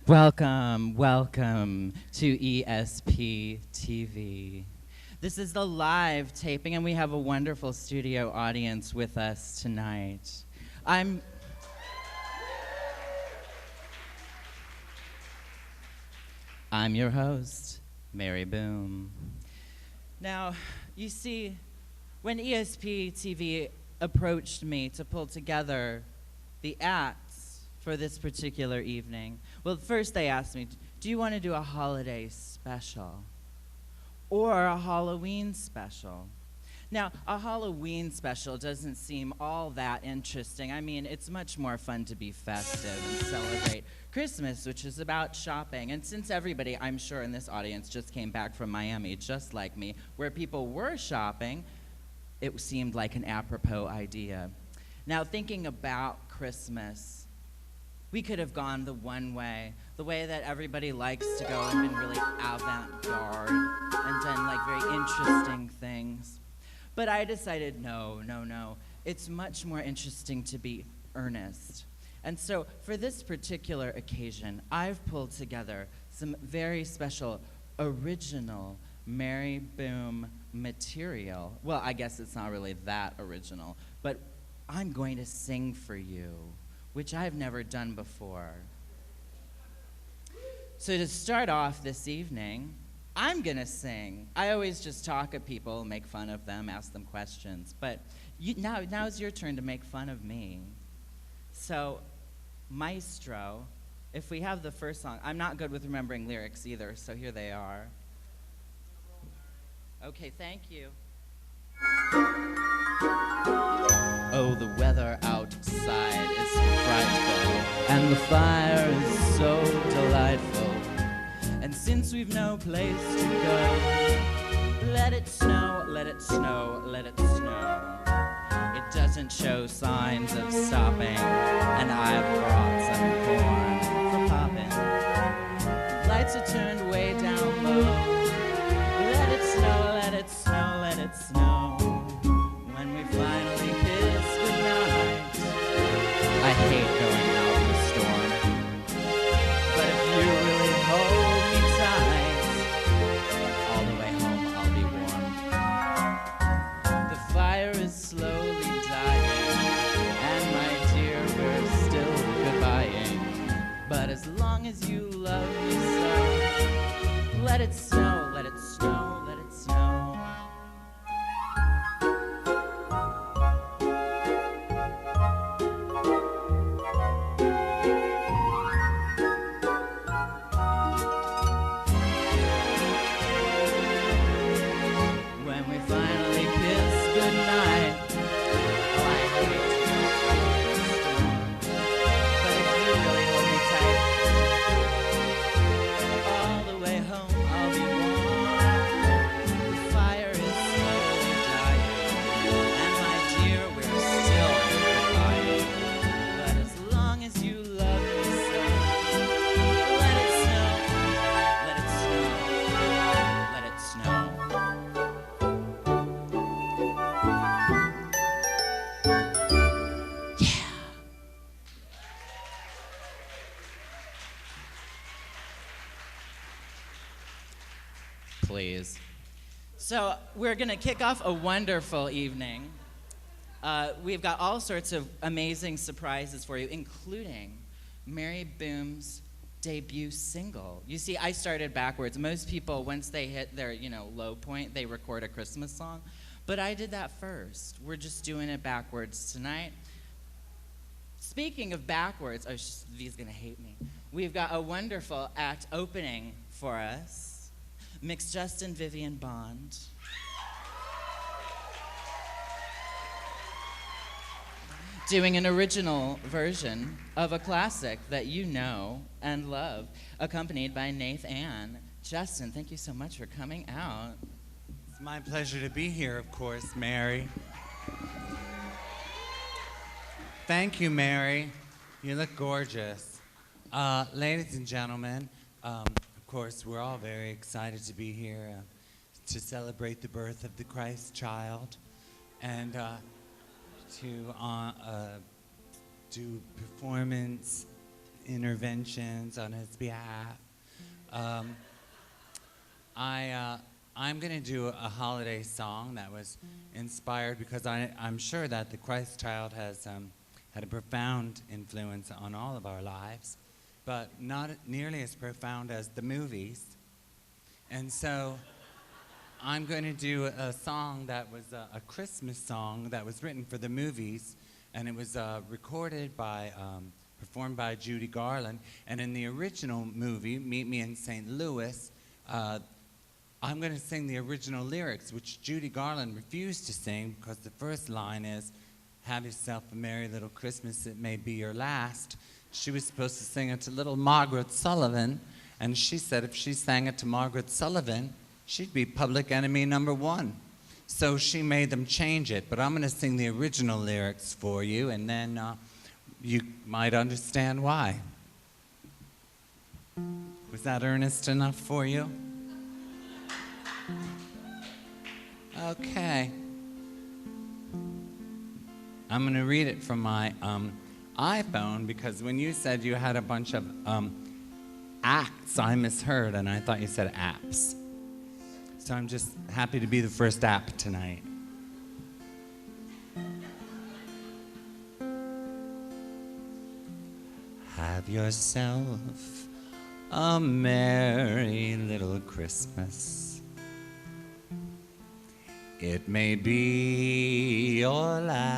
Welcome, welcome to E.S.P. TV. This is the live taping, and we have a wonderful studio audience with us tonight. I'm your host, Mary Boom. Now, you see, when E.S.P. TV approached me to pull together the acts for this particular evening, well, first they asked me, do you want to do a holiday special or a Halloween special? Now, a Halloween special doesn't seem all that interesting. I mean, it's much more fun to be festive and celebrate Christmas, which is about shopping. And since everybody, I'm sure, in this audience just came back from Miami, just like me, where people were shopping, it seemed like an apropos idea. Now, thinking about Christmas, we could have gone the way that everybody likes to go and been really avant-garde and done like very interesting things. But I decided, no. It's much more interesting to be earnest. And so for this particular occasion, I've pulled together some very special, original Mary Boom material. Well, I guess it's not really that original, but I'm going to sing for you, which I've never done before. So to start off this evening, I'm gonna sing. I always just talk at people, make fun of them, ask them questions, but now's your turn to make fun of me. So, Maestro, if we have the first song, I'm not good with remembering lyrics either, so here they are. Okay, thank you. Oh, the weather outside is frightful, and the fire is so delightful. And since we've no place to go, let it snow, let it snow, let it snow. It doesn't show signs of stopping, and I've brought some corn for popping. Lights are turned way down low. Let it snow, let it snow, let it snow. When we finally kiss goodnight, I hate going out in the storm, but if you really hold me tight, all the way home I'll be warm. The fire is slowly dying, and my dear, we're still goodbying. But as long as you love me so, let it snow, let it snow, let it snow. Please. So we're going to kick off a wonderful evening. We've got all sorts of amazing surprises for you, including Mary Boom's debut single. You see, I started backwards. Most people, once they hit their, low point, they record a Christmas song. But I did that first. We're just doing it backwards tonight. Speaking of backwards, V's going to hate me. We've got a wonderful act opening for us. Mixed Justin Vivian Bond. Doing an original version of a classic that you know and love, accompanied by Nathan. Justin, thank you so much for coming out. It's my pleasure to be here, of course, Mary. Thank you, Mary. You look gorgeous. Ladies and gentlemen, of course, we're all very excited to be here to celebrate the birth of the Christ child and to do performance interventions on his behalf. I'm going to do a holiday song that was inspired because I'm sure that the Christ child has had a profound influence on all of our lives, but not nearly as profound as the movies. And so I'm going to do a song that was a Christmas song that was written for the movies, and it was recorded by, performed by Judy Garland. And in the original movie, Meet Me in St. Louis, I'm going to sing the original lyrics, which Judy Garland refused to sing because the first line is, "Have yourself a merry little Christmas, it may be your last." She was supposed to sing it to little Margaret Sullivan, and she said if she sang it to Margaret Sullivan, she'd be public enemy #1. So she made them change it, but I'm going to sing the original lyrics for you, and then you might understand why. Was that earnest enough for you? Okay. I'm going to read it from my iPhone, because when you said you had a bunch of acts, I misheard, and I thought you said apps. So I'm just happy to be the first app tonight. Have yourself a merry little Christmas. It may be your last.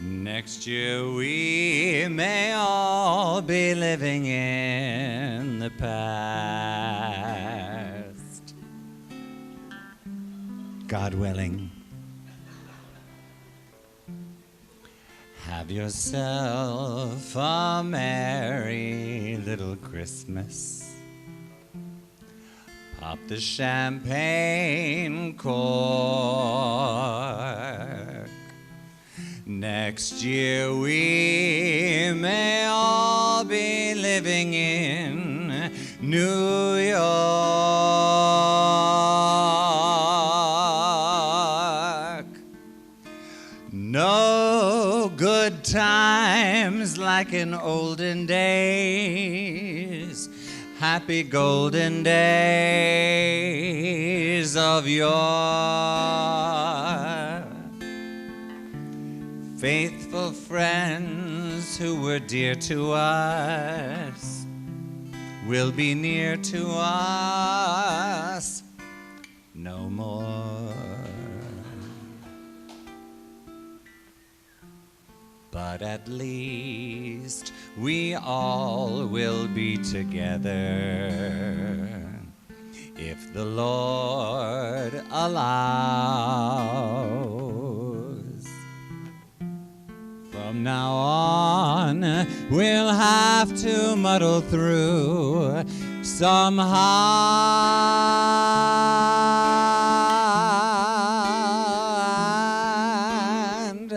Next year we may all be living in the past. God willing. Have yourself a merry little Christmas. Pop the champagne cork. Next year we may all be living in New York. No good times like in olden days. Happy golden days of yore. Faithful friends who were dear to us will be near to us no more. But at least we all will be together if the Lord allows. From now on, we'll have to muddle through somehow and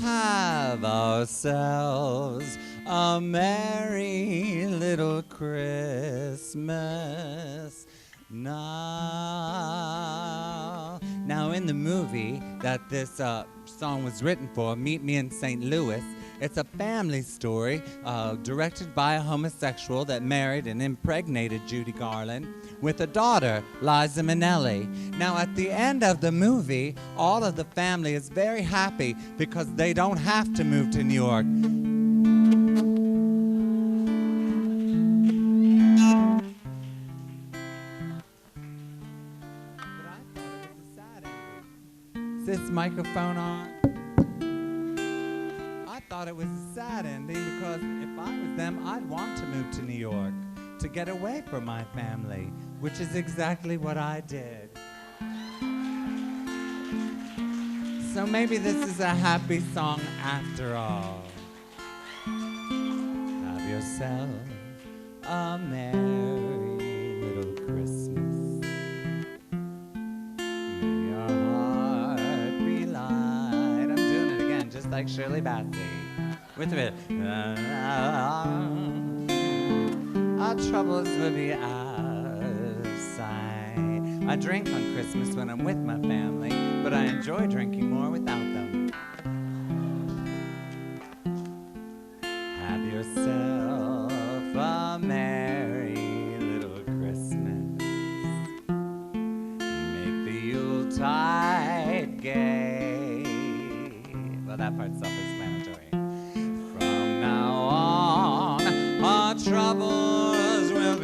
have ourselves a merry little Christmas now. Now, in the movie that this song was written for, Meet Me in St. Louis, it's a family story directed by a homosexual that married and impregnated Judy Garland with a daughter, Liza Minnelli. Now, at the end of the movie, all of the family is very happy because they don't have to move to New York. Is this microphone on? I thought it was a sad ending because if I was them, I'd want to move to New York to get away from my family, which is exactly what I did. So maybe this is a happy song after all. Have yourself a merry little Christmas. May your heart be light. I'm doing it again, just like Shirley Bassey. With a bit. Our troubles will be out of sight. I drink on Christmas when I'm with my family, but I enjoy drinking more without them.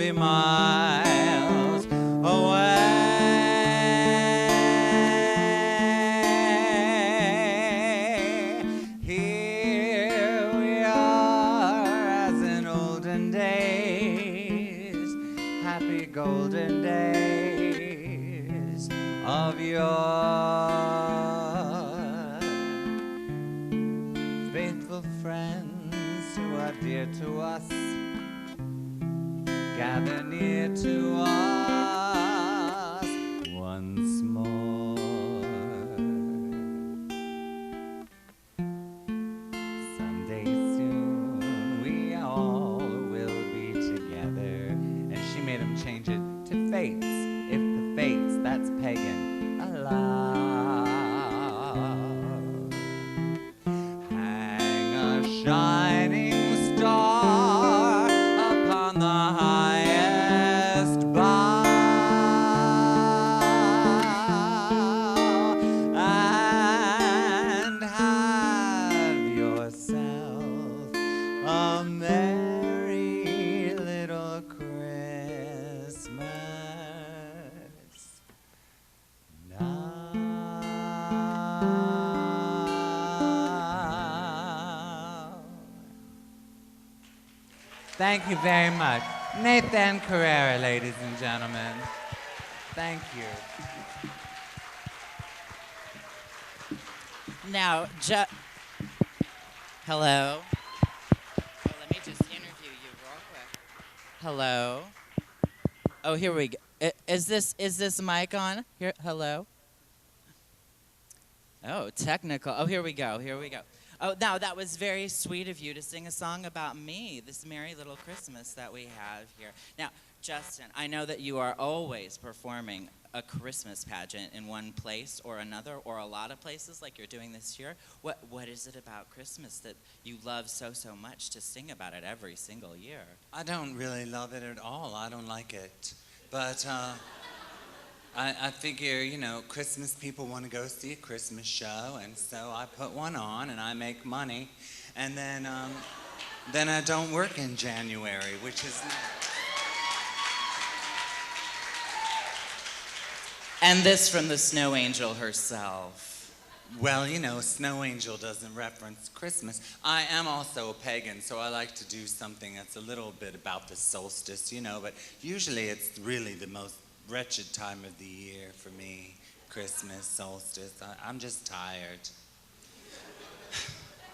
be miles away. Here we are as in olden days, happy golden days of yore. Faithful friends who are dear to us, gather near to us once more. Someday soon we all will be together. And she made him change it to fates, if the fates, that's pagan, allow. Hang a shining star upon the highest bough, and have yourself a merry little Christmas now. Thank you very much. Nathan Carrera, ladies and gentlemen. Thank you. Now, hello. Oh, let me just interview you real quick. Hello. Oh, here we go. Is this mic on? Here, hello. Oh, technical. Oh, here we go. Here we go. Oh, now that was very sweet of you to sing a song about me, this merry little Christmas that we have here. Now, Justin, I know that you are always performing a Christmas pageant in one place or another, or a lot of places like you're doing this year. What is it about Christmas that you love so much to sing about it every single year? I don't really love it at all. I don't like it. But I figure, you know, Christmas people want to go see a Christmas show, and so I put one on and I make money. And then I don't work in January, which is... And this from the snow angel herself. Well, you know, Snow Angel doesn't reference Christmas. I am also a pagan, so I like to do something that's a little bit about the solstice, you know, but usually it's really the most wretched time of the year for me, Christmas, solstice. I'm just tired.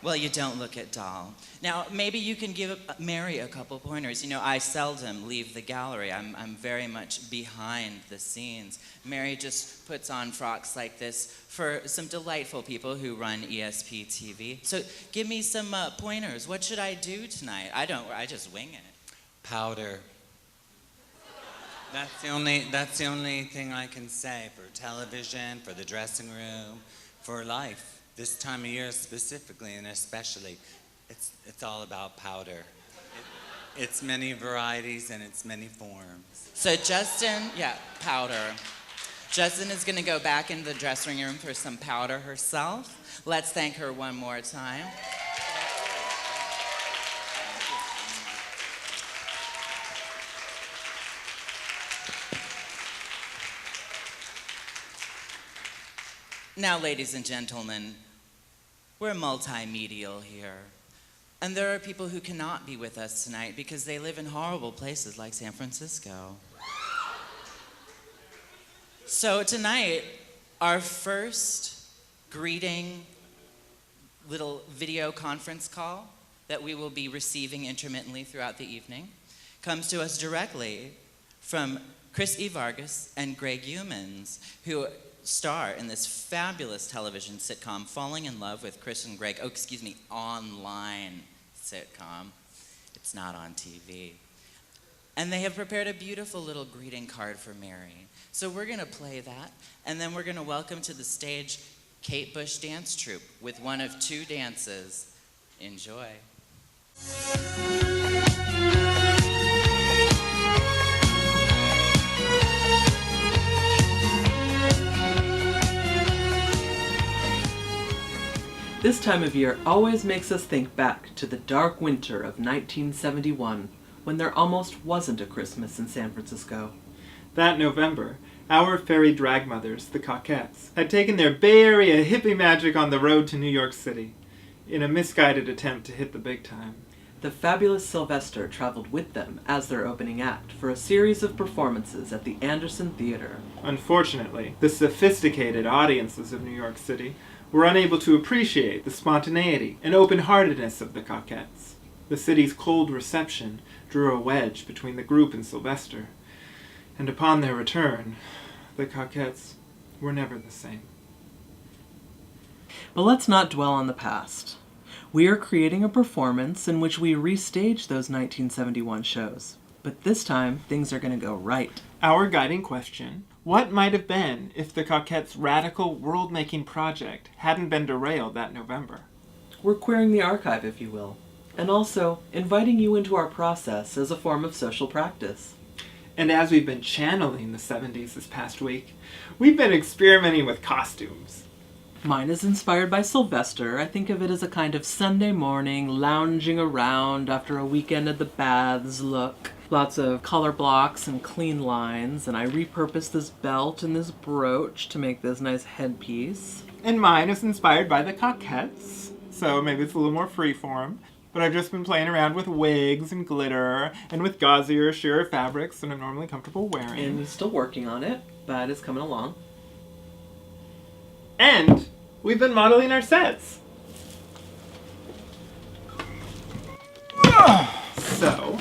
Well, you don't look it dull. Now, maybe you can give Mary a couple pointers. You know, I seldom leave the gallery. I'm very much behind the scenes. Mary just puts on frocks like this for some delightful people who run E.S.P TV. So give me some pointers. What should I do tonight? I just wing it. Powder. That's the only thing I can say for television, for the dressing room, for life. This time of year specifically and especially, it's all about powder. It's many varieties and it's many forms. So Justin, yeah, powder. Justin is gonna go back into the dressing room for some powder herself. Let's thank her one more time. Now, ladies and gentlemen, we're multimedial here. And there are people who cannot be with us tonight because they live in horrible places like San Francisco. So tonight, our first greeting little video conference call that we will be receiving intermittently throughout the evening comes to us directly from Chris E. Vargas and Greg Humans, who star in this fabulous television sitcom, Falling in Love with Chris and Greg. Oh, excuse me, online sitcom. It's not on TV. And they have prepared a beautiful little greeting card for Mary. So we're gonna play that, and then we're gonna welcome to the stage Kate Bush Dance Troupe with one of two dances. Enjoy. This time of year always makes us think back to the dark winter of 1971, when there almost wasn't a Christmas in San Francisco. That November, our fairy drag mothers, the Coquettes, had taken their Bay Area hippie magic on the road to New York City, in a misguided attempt to hit the big time. The fabulous Sylvester traveled with them as their opening act for a series of performances at the Anderson Theater. Unfortunately, the sophisticated audiences of New York City were unable to appreciate the spontaneity and open-heartedness of the Coquettes. The city's cold reception drew a wedge between the group and Sylvester, and upon their return, the Coquettes were never the same. But let's not dwell on the past. We are creating a performance in which we restage those 1971 shows. But this time, things are going to go right. Our guiding question: what might have been if the Coquettes' radical world-making project hadn't been derailed that November? We're queering the archive, if you will, and also inviting you into our process as a form of social practice. And as we've been channeling the 70s this past week, we've been experimenting with costumes. Mine is inspired by Sylvester. I think of it as a kind of Sunday morning, lounging around after a weekend at the baths look. Lots of color blocks and clean lines, and I repurposed this belt and this brooch to make this nice headpiece. And mine is inspired by the Coquettes, so maybe it's a little more freeform. But I've just been playing around with wigs and glitter, and with gauzier, sheer fabrics that I'm normally comfortable wearing. And he's still working on it, but it's coming along. And we've been modeling our sets. So,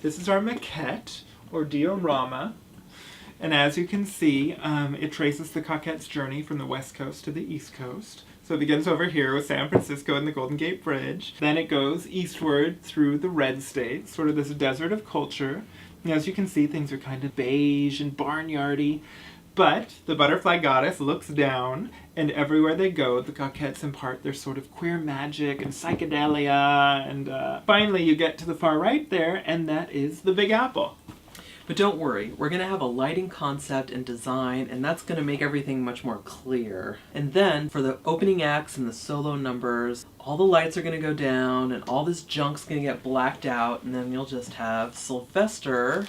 this is our maquette, or diorama. And as you can see, it traces the Coquettes' journey from the West Coast to the East Coast. So it begins over here with San Francisco and the Golden Gate Bridge. Then it goes eastward through the red states, sort of this desert of culture. And as you can see, things are kind of beige and barnyardy. But the butterfly goddess looks down, and everywhere they go, the Coquettes impart their sort of queer magic and psychedelia, and finally you get to the far right there, and that is the Big Apple. But don't worry, we're going to have a lighting concept and design, and that's going to make everything much more clear. And then, for the opening acts and the solo numbers, all the lights are going to go down, and all this junk's going to get blacked out, and then you'll just have Sylvester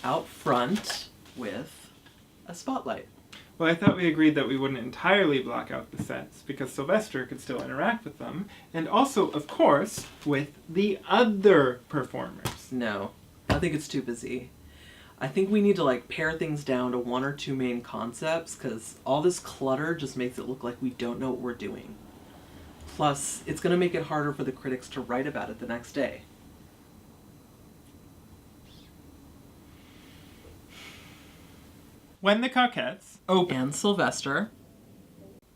out front with a spotlight. Well, I thought we agreed that we wouldn't entirely block out the sets, because Sylvester could still interact with them, and also, of course, with the other performers. No, I think it's too busy. I think we need to pare things down to one or two main concepts, because all this clutter just makes it look like we don't know what we're doing. Plus, it's going to make it harder for the critics to write about it the next day. When the Coquettes And Sylvester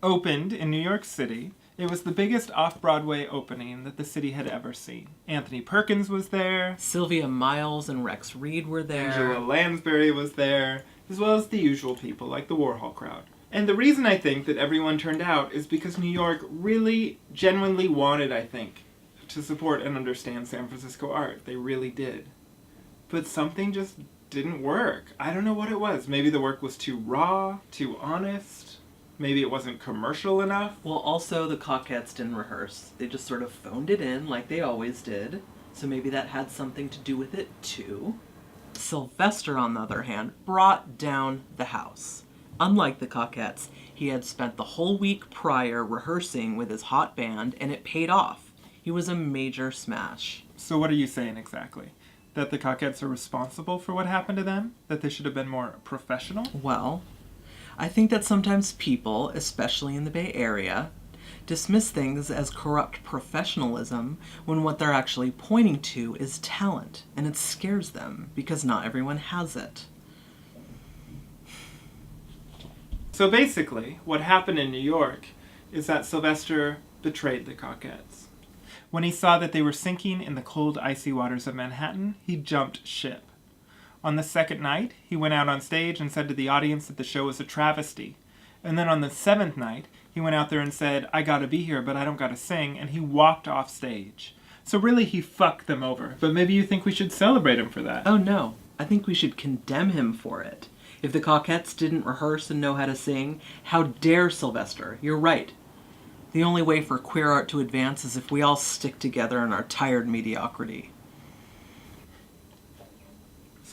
opened in New York City, it was the biggest off-Broadway opening that the city had ever seen. Anthony Perkins was there. Sylvia Miles and Rex Reed were there. Angela Lansbury was there, as well as the usual people like the Warhol crowd. And the reason I think that everyone turned out is because New York really genuinely wanted, I think, to support and understand San Francisco art. They really did. But something just didn't work. I don't know what it was. Maybe the work was too raw, too honest. Maybe it wasn't commercial enough. Well, also the Coquettes didn't rehearse. They just sort of phoned it in like they always did. So maybe that had something to do with it too. Sylvester, on the other hand, brought down the house. Unlike the Coquettes, he had spent the whole week prior rehearsing with his hot band, and it paid off. He was a major smash. So what are you saying exactly? That the Coquettes are responsible for what happened to them? That they should have been more professional? Well, I think that sometimes people, especially in the Bay Area, dismiss things as corrupt professionalism when what they're actually pointing to is talent, and it scares them because not everyone has it. So basically, what happened in New York is that Sylvester betrayed the Coquettes. When he saw that they were sinking in the cold, icy waters of Manhattan, he jumped ship. On the second night, he went out on stage and said to the audience that the show was a travesty. And then on the seventh night, he went out there and said, I gotta be here, but I don't gotta sing, and he walked off stage. So really, he fucked them over. But maybe you think we should celebrate him for that. Oh no, I think we should condemn him for it. If the Coquettes didn't rehearse and know how to sing, how dare Sylvester? You're right. The only way for queer art to advance is if we all stick together in our tired mediocrity.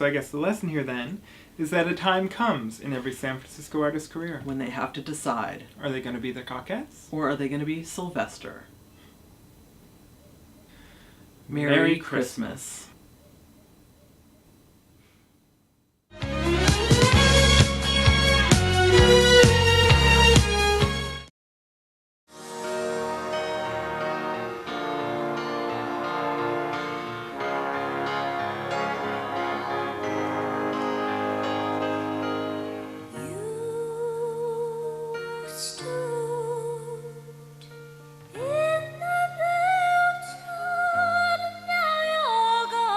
So I guess the lesson here then is that a time comes in every San Francisco artist's career. When they have to decide. Are they going to be the Coquettes? Or are they going to be Sylvester? Merry Merry Christmas. Christmas. In the beltline, now you're gone.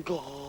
Go.